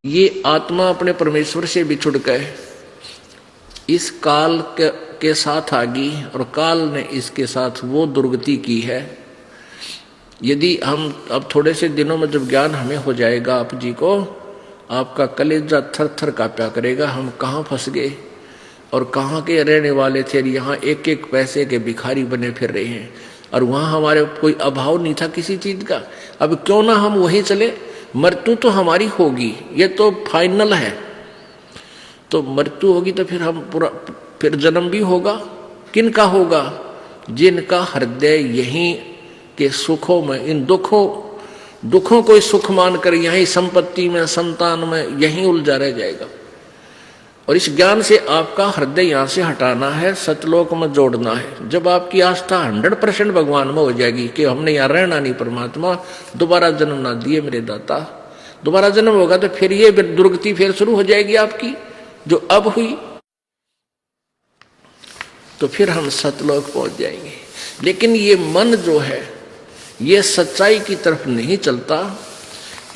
ये आत्मा अपने परमेश्वर से बिछुड़ गए, इस काल के साथ आ गई और काल ने इसके साथ वो दुर्गति की है। यदि हम अब थोड़े से दिनों में जब ज्ञान हमें हो जाएगा, आप जी को आपका कलेजा थर थर कांपा करेगा। हम कहाँ फंस गए और कहाँ के रहने वाले थे, यहाँ एक एक पैसे के भिखारी बने फिर रहे हैं और वहाँ हमारे कोई अभाव नहीं था किसी चीज़ का। अब क्यों ना हम वहीं चले, मृत्यु तो हमारी होगी, ये तो फाइनल है। तो मृत्यु होगी तो फिर हम पूरा फिर जन्म भी होगा। किन का होगा? जिनका हृदय यहीं के सुखों में, इन दुखों को सुख मानकर यहीं संपत्ति में, संतान में यहीं उलझा रह जाएगा। और इस ज्ञान से आपका हृदय यहाँ से हटाना है, सतलोक में जोड़ना है। जब आपकी आस्था 100% भगवान में हो जाएगी कि हमने यहाँ रहना नहीं, परमात्मा दोबारा जन्म ना दिए मेरे दाता, दोबारा जन्म होगा तो फिर ये दुर्गति फिर शुरू हो जाएगी आपकी जो अब हुई, तो फिर हम सतलोक पहुंच जाएंगे। लेकिन ये मन जो है ये सच्चाई की तरफ नहीं चलता,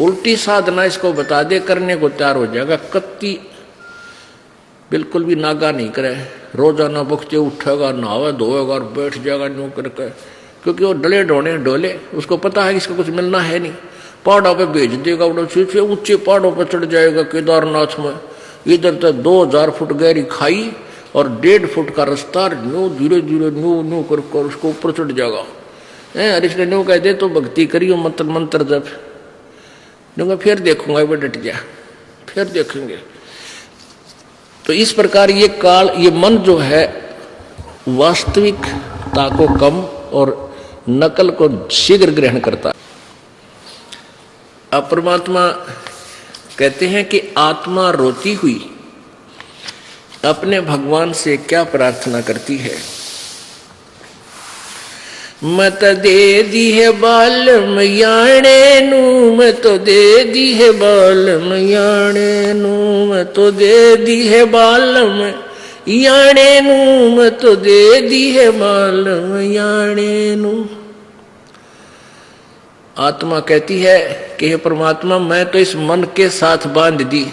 उल्टी साधना इसको बता दे करने को तैयार हो जाएगा। कत्ती बिल्कुल भी नागा नहीं करे, रोजाना बख्ते उठेगा, नहावे धोएगा और बैठ जाएगा न्यू करके, क्योंकि वो डले ढोने डोले, उसको पता है कि इसको कुछ मिलना है नहीं। पहाड़ों पे भेज देगा, ऊंचे पहाड़ों पे चढ़ जाएगा केदारनाथ में, इधर तो 2000 फुट गहरी खाई और 1.5 फुट का रास्ता, न्यू धीरे धीरे न्यू कर उसको ऊपर चढ़ जाएगा। इसने न्यू कह दे तो भक्ति करियो, मंत्र मंत्र जब न्यू फिर देखूंगा, वो डट गया, फिर देखेंगे। तो इस प्रकार ये काल, ये मन जो है वास्तविकता को कम और नकल को शीघ्र ग्रहण करता है। अब परमात्मा कहते हैं कि आत्मा रोती हुई अपने भगवान से क्या प्रार्थना करती है। मत दे दी है बाल मयाणे नू, मैं तो दे दी है बाल मयाणे नू, मैं तो दे दी है बाल मयाणे नू, मैं तो दे दी है बाल मयाणे नू। आत्मा कहती है कि हे परमात्मा, मैं तो इस मन के साथ बांध दी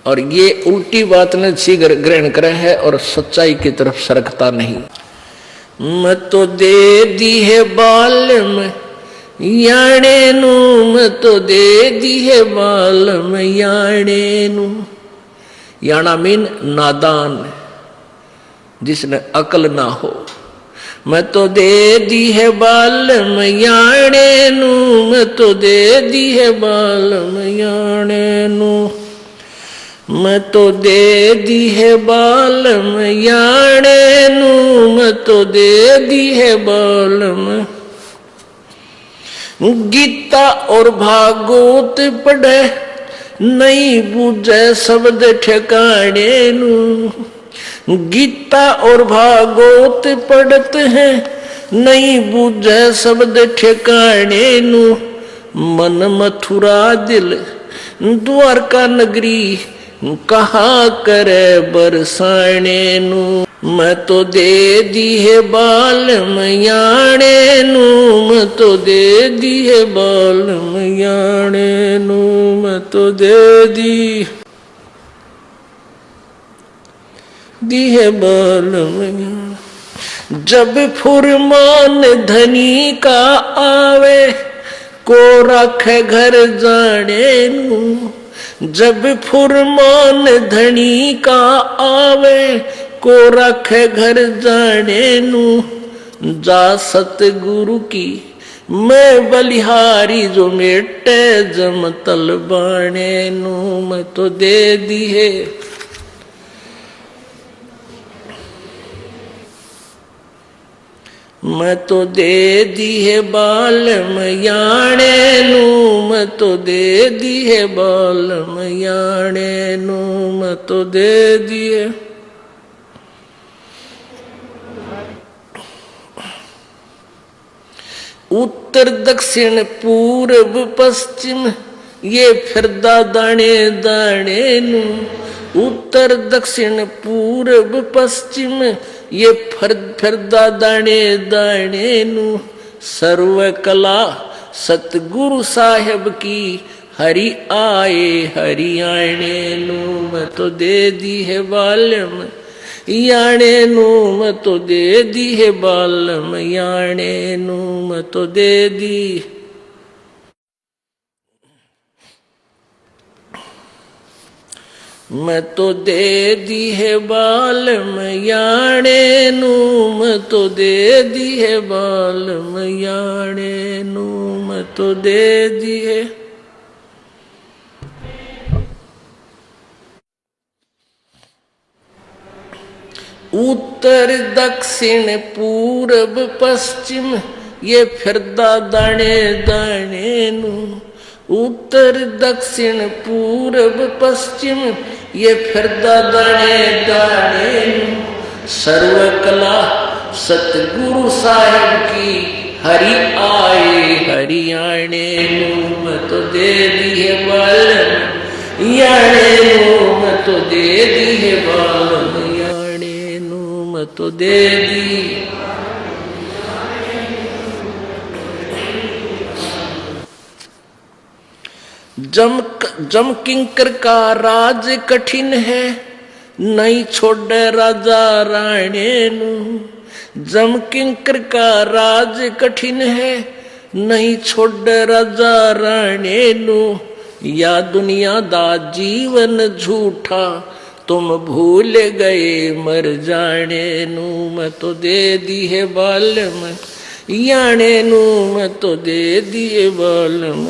और ये उल्टी बात ने शीघ्र ग्रहण करे है और सच्चाई की तरफ सरकता नहीं। मैं तो दे दी है बाल में याणे नू, मैं तो दे दी है बाल में याणे नू। याना मीन नादान, जिसने अकल ना हो। मैं तो दे दी है बाल में याणे नू, मैं तो दे दी है बाल में याणे नू, मैं तो दे दी है बाल में याणे नू, मैं तो दे दी है बाल में। गीता और भागवत पढ़े नहीं बूझे शब्द ठिकाने नू, गीता और भागवत पढ़ते हैं नहीं बूझे शब्द ठिकाने नू। मन मथुरा दिल द्वारका नगरी, कहा करे बरसाने नू। मैं तो दे दी है बाल मयाणे नू, मैं तो दे दी है बाल मयाणे नू, मैं तो दे दी है बाल मयाणे। जब फुरमान धनी का आवे, को रखे घर जाने नू। जब फुरमान धनी का आवे, को रखे घर जाने नू। जा सतगुरु की मैं बलिहारी, जो मेटे जम तल बाणे नू। मैं तो दे दी है, मैं तो दे दी है बाल मयाणे नू, मैं तो दे दी है बाल मयाणे नू, मैं तो दे दी है। उत्तर दक्षिण पूर्व पश्चिम ये फिरदा दाने दाने नू। उत्तर दक्षिण पूर्व पश्चिम ये फिरदा दाने दाने नू। सर्व कला सतगुरु साहेब की हरि आए हरियाणे नू मैं तो दे दी है बालम याणे नू मैं तो दे दी है बालम याणे नू मैं तो दे दी। मैं तो दे दी है बालम याणे नू मैं तो दे दी है बालम याणे नू मैं तो दे दी है। उत्तर दक्षिण पूरब पश्चिम ये फिरदा दाने दाने नू। उत्तर दक्षिण पूरब पश्चिम ये फिरदा दाने दाने नू। सर्व कला सतगुरु साहिब की हरि आए हरियाणे नू मैं तो दे दी है बालम याणे नू मैं तो दे दी है बालम याणे नू मैं तो दे दी। जम किंकर का राज कठिन है नहीं छोड़े राजा राणे नू। जम किंकर का राज कठिन है नहीं छोड़े राजा राणे नू। या दुनिया दा जीवन झूठा तुम भूल गए मर जाने नू मैं तो दे दी है बालम याणे नू मैं तो दे दी है बालम।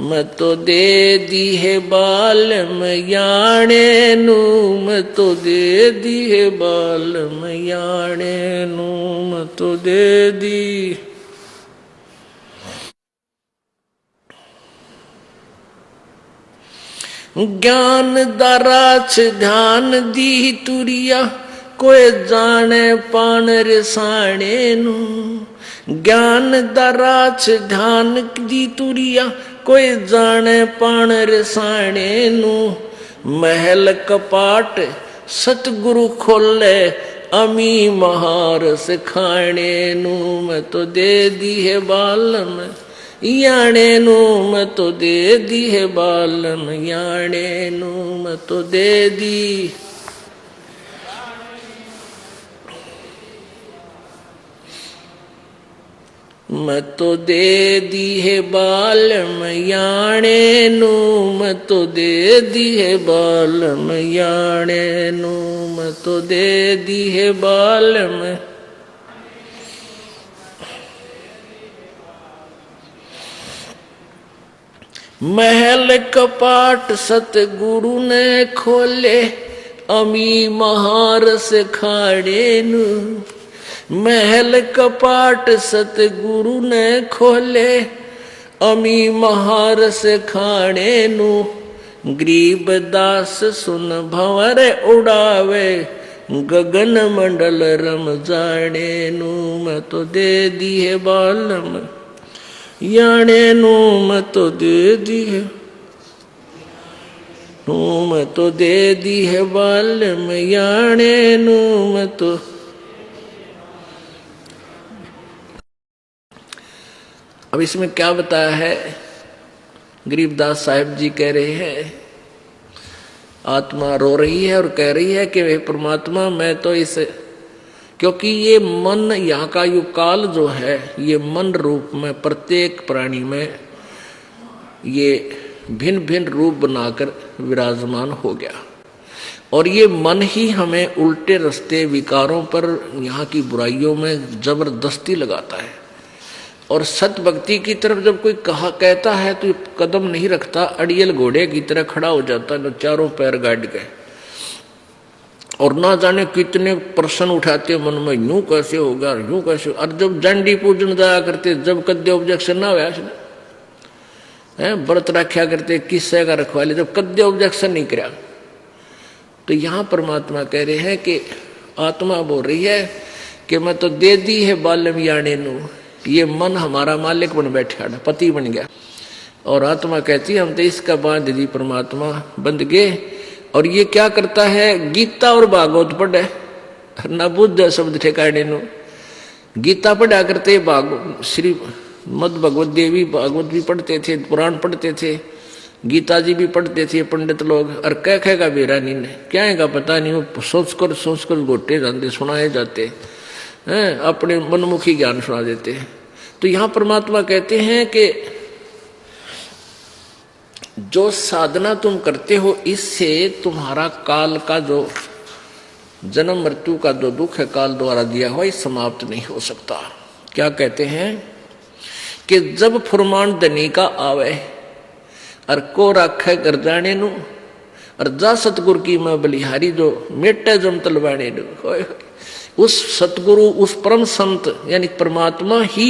मैं तो दे दी है बालम याणे नू मैं तो दे दी है बालम याणे नू मैं तो दे दी। ज्ञान दराच ध्यान दी तुरिया कोई जाने पान रिसाणे नू। ज्ञान दराच ध्यान दी तुरिया कोई जाने पान रिसाणे नू। महल कपाट सतगुरु खोले अमी महारस खाणे नू मैं तो दे दी है बालम याणे नू मैं तो दे दी है बालम याणे नू मैं तो दे दी। मैं तो दे दी है बालम याणे नू मैं तो दे दी है बालम याणे नू मैं तो दे दी है बालम। महल कपाट सतगुरु ने खोले अमी महारस खाणे नू। महल कपाट सतगुरु ने खोले अमी महारस खाणे नू। गरीब दास सुन भंवर उड़ावे गगन मंडल रम जाने नू मैं तो दे दी है बालम याणे नू मैं तो दे दी है नू मैं तो दे दी है बालम याणे नू मैं तो। अब इसमें क्या बताया है गरीबदास साहिब जी कह रहे हैं आत्मा रो रही है और कह रही है कि वे परमात्मा मैं तो इस क्योंकि ये मन यहाँ का यु काल जो है ये मन रूप में प्रत्येक प्राणी में ये भिन्न भिन्न रूप बनाकर विराजमान हो गया और ये मन ही हमें उल्टे रास्ते विकारों पर यहाँ की बुराइयों में जबरदस्ती लगाता है। और सत भक्ति की तरफ जब कोई कहता है तो कदम नहीं रखता, अड़ियल घोड़े की तरह खड़ा हो जाता है चारों पैर गाड़ के और ना जाने कितने प्रश्न उठाते मन में, यूं कैसे होगा यूं कैसे। और जब जंडी पूजन जाया करते जब कद्य ऑब्जेक्शन ना हुआ है व्रत रखा करते किस्से का रखवाले जब कद्य ऑब्जेक्शन नहीं करा तो यहाँ परमात्मा कह रहे हैं कि आत्मा बोल रही है कि मैं तो दे दी है बालम याणे नू। ये मन हमारा मालिक बन बैठा पति बन गया और आत्मा कहती है हम तो इसका बांध दी परमात्मा बंध गए। और ये क्या करता है गीता और भागवत पढ़े न बुद्ध शब्द ठिकाने नो। गीता पढ़ा करते श्री मद भगवत देवी भागवत भी पढ़ते थे, पुराण पढ़ते थे, गीता जी भी पढ़ते थे पंडित लोग। और कह कहेगा बेरानी ने क्या है का पता नहीं, वो सोच कर गोटे जाते सुनाए जाते हैं, अपने मनमुखी ज्ञान सुना देते हैं। तो यहाँ परमात्मा कहते हैं कि जो साधना तुम करते हो इससे तुम्हारा काल का जो जन्म मृत्यु का जो दुख है काल द्वारा दिया हुआ, ये समाप्त नहीं हो सकता। क्या कहते हैं कि जब फुरमान धनी का आवे और को राखे कर जाने नु, और जा सतगुरु की मैं बलिहारी जो मेटे जम तलवाने नु। उस सतगुरु, उस परम संत यानी परमात्मा ही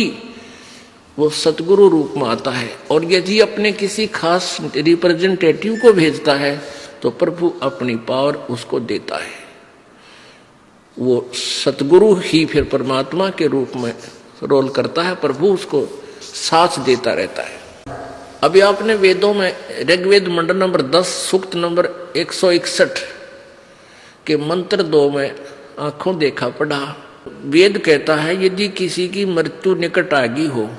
वो सतगुरु रूप में आता है। और यदि अपने किसी खास रिप्रेजेंटेटिव को भेजता है तो प्रभु अपनी पावर उसको देता है। वो सतगुरु ही फिर परमात्मा के रूप में रोल करता है, प्रभु उसको साथ देता रहता है। अभी आपने वेदों में ऋग्वेद मंडल नंबर 10 सूक्त नंबर 161 के मंत्र 2 में आंखों देखा पढ़ा। वेद कहता है यदि किसी की मृत्यु निकट आ गई हो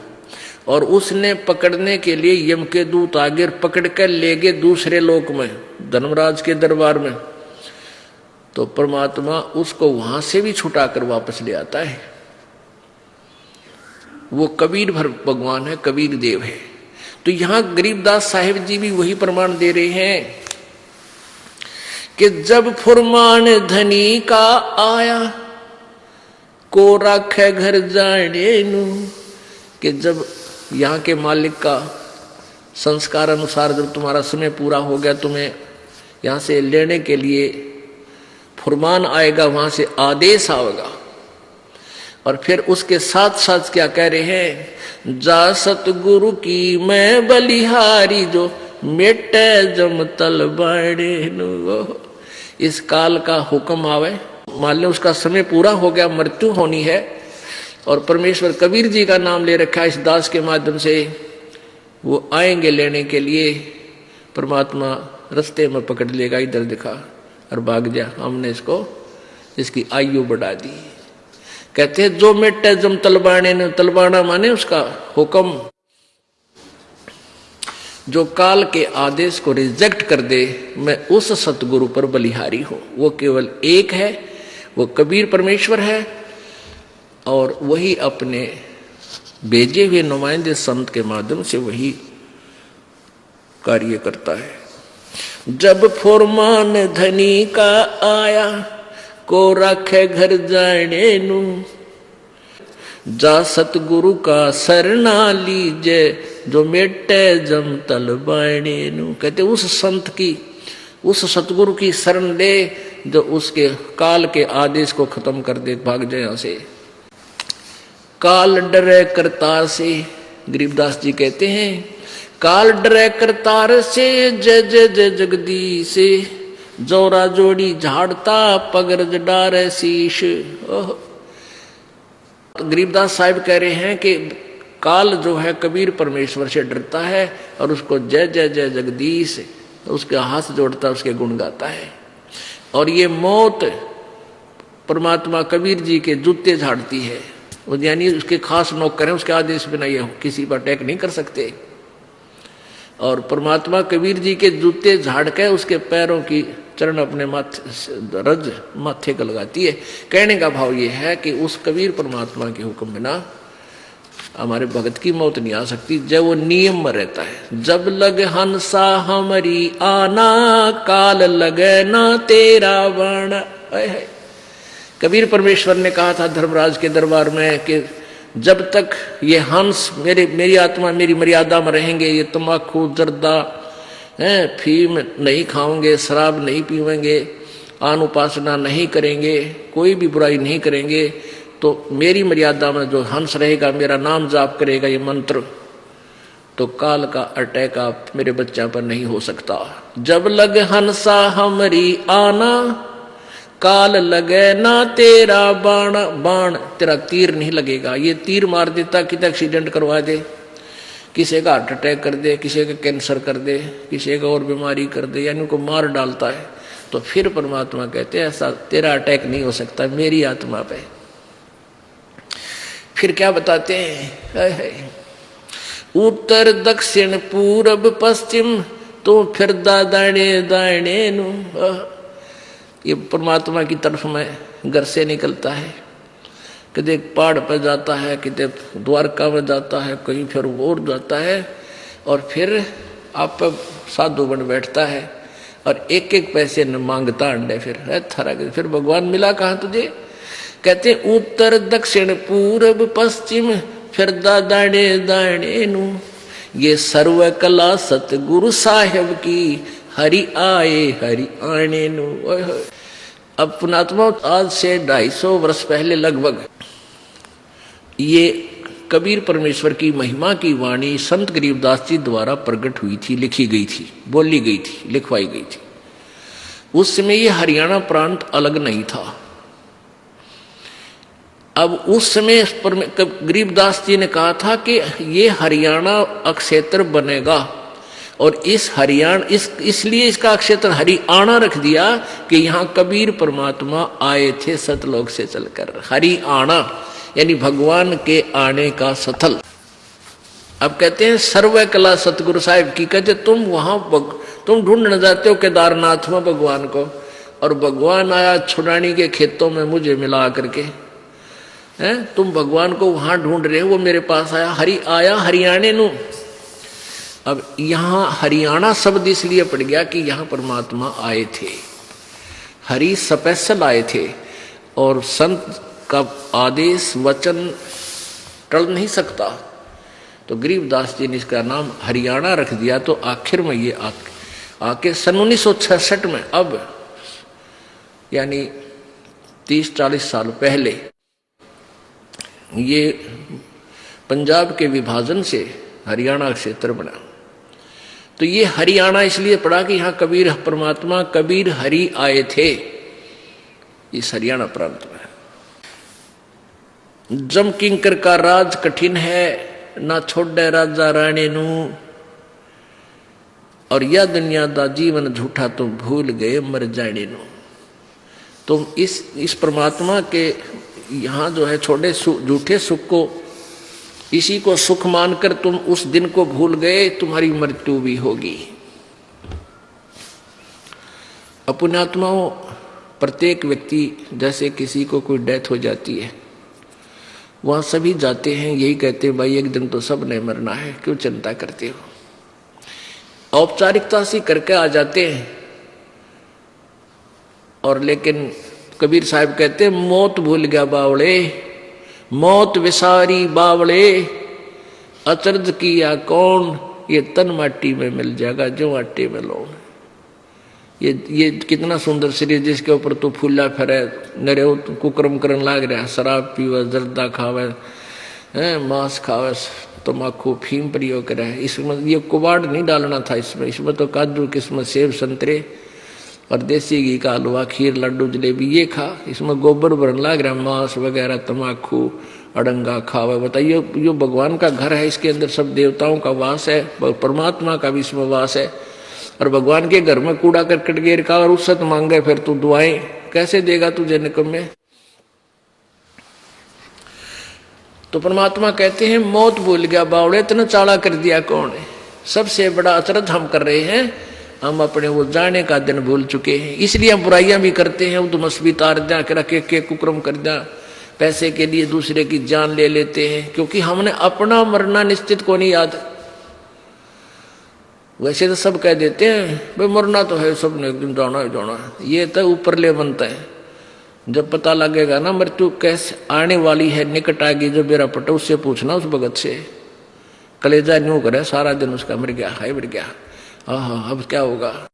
और उसने पकड़ने के लिए यम के दूत आगे पकड़ कर ले गए दूसरे लोक में, धर्मराज के दरबार में, तो परमात्मा उसको वहां से भी छुटाकर वापस ले आता है। वो कबीर भगवान है, कबीर देव है। तो यहां गरीबदास साहिब जी भी वही प्रमाण दे रहे हैं कि जब फुरमान धनी का आया को राखे घर जाने नु, कि जब यहाँ के मालिक का संस्कार अनुसार जब तुम्हारा समय पूरा हो गया, तुम्हें यहाँ से लेने के लिए फुरमान आएगा, वहां से आदेश आएगा। और फिर उसके साथ साथ क्या कह रहे हैं, जा सतगुरु की मैं बलिहारी जो मेटे जम तल बाड़े नु। इस काल का हुक्म आवे, मान लो उसका समय पूरा हो गया, मृत्यु होनी है, और परमेश्वर कबीर जी का नाम ले रखा है इस दास के माध्यम से, वो आएंगे लेने के लिए। परमात्मा रास्ते में पकड़ लेगा, इधर दिखा और भाग जा, हमने इसको इसकी आयु बढ़ा दी। कहते हैं जो मेटे जम तलबाने ने, तलबाना माने उसका हुक्म, जो काल के आदेश को रिजेक्ट कर दे, मैं उस सतगुरु पर बलिहारी हूं। वो केवल एक है, वो कबीर परमेश्वर है, और वही अपने भेजे हुए नुमाइंदे संत के माध्यम से वही कार्य करता है। जब फुरमान धनी का आया को रखे घर जाने नु, जा सतगुरु का सरना लीजे जो मेटे जम तल बाणे नु। कहते उस संत की, उस सतगुरु की शरण ले जो उसके काल के आदेश को खत्म कर दे, भाग जाए यहां से। काल डरे करतार से, गरीबदास जी कहते हैं काल डरे करतार से जय जय जय जगदीश, जोरा जोड़ी झाड़ता पगरज डारे शीश। गरीबदास साहिब कह रहे हैं कि काल जो है कबीर परमेश्वर से डरता है और उसको जय जय जय जगदीश, उसके हाथ जोड़ता, उसके गुण गाता है। और ये मौत परमात्मा कबीर जी के जूते झाड़ती है, यानी उसके खास नौकर हैं, उसके आदेश बिना ये किसी पर अटैक नहीं कर सकते। और परमात्मा कबीर जी के जूते झाड़ के उसके पैरों की चरण अपने माथे को लगाती है। कहने का भाव ये है कि उस कबीर परमात्मा के हुक्म बिना हमारे भगत की मौत नहीं आ सकती, जब वो नियम में रहता है। जब लग हंसा हमारी आना, काल लगे ना तेरा बाणा। कबीर परमेश्वर ने कहा था धर्मराज के दरबार में कि जब तक ये हंस मेरी आत्मा मेरी मर्यादा में रहेंगे, ये तम्बाकू जर्दा फीम नहीं खाओगे, शराब नहीं पीवेंगे, आन उपासना नहीं करेंगे, कोई भी बुराई नहीं करेंगे, तो मेरी मर्यादा में जो हंस रहेगा, मेरा नाम जाप करेगा, ये मंत्र, तो काल का अटैक आप मेरे बच्चा पर नहीं हो सकता। जब लग हंसा हमारी आना, काल लगे ना तेरा बाण। बाण तेरा तीर नहीं लगेगा, ये तीर मार देता, कितना एक्सीडेंट करवा दे, किसी का हार्ट अटैक कर दे, किसी का कैंसर कर दे, किसी का और बीमारी कर दे, यानी उनको मार डालता है। तो फिर परमात्मा कहते हैं ऐसा तेरा अटैक नहीं हो सकता मेरी आत्मा पे। फिर क्या बताते हैं, उत्तर दक्षिण पूरब पश्चिम तो फिर दाने दाने नु। ये परमात्मा की तरफ में घर से निकलता है, कदे पहाड़ पर जाता है, कदे द्वारका में जाता है, कहीं फिर और जाता है, और फिर आप साधु बन बैठता है और एक एक पैसे न मांगता अंडे। फिर भगवान मिला कहाँ तुझे? कहते उत्तर दक्षिण पूरब पश्चिम फिर दाने दाने नु। ये सर्व कला सतगुरु साहेब की हरि आए हरि आने नु। अब पुणात्मा आज से 250 वर्ष पहले लगभग ये कबीर परमेश्वर की महिमा की वाणी संत गरीबदास जी द्वारा प्रकट हुई थी, लिखी गई थी, बोली गई थी, लिखवाई गई थी। उस समय ये हरियाणा प्रांत अलग नहीं था। अब उस समय गरीबदास जी ने कहा था कि ये हरियाणा अक्षेत्र बनेगा, और इस हरियाणा इसलिए इसका क्षेत्र हरियाणा रख दिया कि यहाँ कबीर परमात्मा आए थे सतलोक से चलकर। हरियाणा यानी भगवान के आने का स्थल। अब कहते हैं सर्व कला सतगुरु साहिब की। कहते तुम वहां तुम ढूंढने जाते हो केदारनाथ में भगवान को, और भगवान आया छुड़ानी के खेतों में मुझे मिला करके। हैं तुम भगवान को वहां ढूंढ रहे हो, वो मेरे पास आया हरियाणे नु। अब यहाँ हरियाणा शब्द इसलिए पड़ गया कि यहाँ परमात्मा आए थे, हरि स्पेशल आए थे, और संत का आदेश वचन टल नहीं सकता। तो गरीबदास जी ने इसका नाम हरियाणा रख दिया। तो आखिर में ये आके सन 1966 में, अब यानी 30-40 साल पहले, ये पंजाब के विभाजन से हरियाणा क्षेत्र बना। तो ये हरियाणा इसलिए पड़ा कि यहाँ कबीर परमात्मा कबीर हरि आए थे, इस हरियाणा प्रांत में। जम किंकर का राज कठिन है, ना छोड़े राजा रानी नू, और यह दुनिया दा जीवन झूठा तो भूल गए मर जाने नू। तुम इस परमात्मा के यहाँ जो है छोड़े झूठे सुख को, इसी को सुख मानकर तुम उस दिन को भूल गए, तुम्हारी मृत्यु भी होगी। अपनात्माओं, प्रत्येक व्यक्ति जैसे किसी को कोई डेथ हो जाती है, वहां सभी जाते हैं, यही कहते हैं भाई एक दिन तो सब ने मरना है, क्यों चिंता करते हो। औपचारिकता सी करके आ जाते हैं, और लेकिन कबीर साहब कहते हैं मौत भूल गया बावड़े, मौत विसारी बावड़े, अचरज किया कौन, ये तन माटी में मिल जाएगा जो आटे में लोन। ये कितना सुंदर शरीर जिसके ऊपर तो फूला फिरे, नरे कुकर्म करन लाग रहा, शराब पीवे, जर्दा खावे, मांस खावे, तम्बाकू फीम प्रयोग करे। इसमें ये कुबाड़ नहीं डालना था, इसमें तो काजू किस्मत सेब संतरे और देसी घी का हलवा खीर लड्डू जलेबी ये खा। इसमें गोबर भरन लाग रहा, मांस वगैरह तम्बाकू अड़ंगा खावे। बताइए यो भगवान का घर है, इसके अंदर सब देवताओं का वास है, परमात्मा का भी इसमें वास है। और भगवान के घर में कूड़ा करकट गिर का और उससे मांगे फिर तू दुआएं कैसे देगा तुझे निकम्मे। तो परमात्मा कहते हैं मौत भूल गया बावड़े, इतना चाला कर दिया कौन है। सबसे बड़ा अचरज हम कर रहे हैं, हम अपने वो जाने का दिन भूल चुके हैं, इसलिए हम बुराइयां भी करते हैं। उदमस भी तार दिया के कुक्रम कर दिया, पैसे के लिए दूसरे की जान ले लेते हैं, क्योंकि हमने अपना मरना निश्चित को नहीं याद। वैसे तो सब कह देते हैं भाई मरना तो है, सब ने एक दिन जाना है जाना है, ये तो ऊपर ले बनता है। जब पता लगेगा ना मृत्यु कैसे आने वाली है, निकट आ गई, जब मेरा पटा उससे पूछना, उस भगत से, कलेजा न्यू करे सारा दिन उसका मर गया है मर गया, हाँ अब क्या होगा।